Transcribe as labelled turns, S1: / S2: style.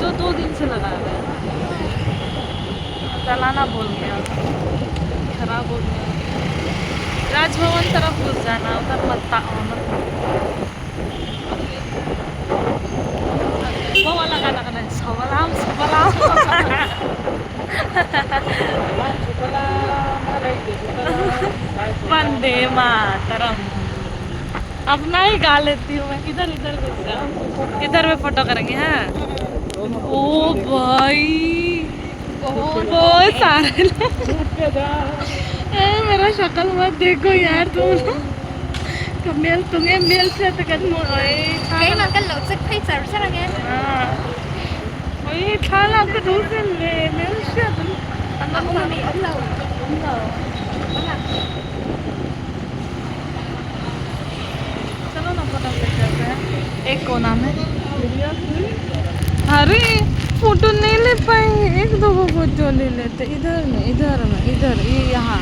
S1: जो 2 दिन से लगा हुआ है। चलाना बोल गया, खराब हो गया। राजभवन तरफ घुस जाना, उधर मत वो वाला गाना गाना है, सबलाम सबलाम। वंदे मातरम। अपना ही गा लेती हूँ मैं। इधर इधर घुस जाओ, इधर में फोटो करेंगे। हाँ ओ भाई, बहुत सारे मेरा शक्ल मत देखो यार तुम। मेल तुम्हें मेल से तो कर
S2: Cái mà cái lượt xích thấy sao rất là nghe.
S1: Ôi, khá là cái đúng rồi nè, nếu chưa
S2: Ông là mày ống lâu.
S1: चलो ना फोटो क्लिक करते हैं। एक कोना में। अरे फोटो नहीं ले पाएंगे, एक दो को फोटो ले लेते। इधर में, इधर में, इधर, ये यहाँ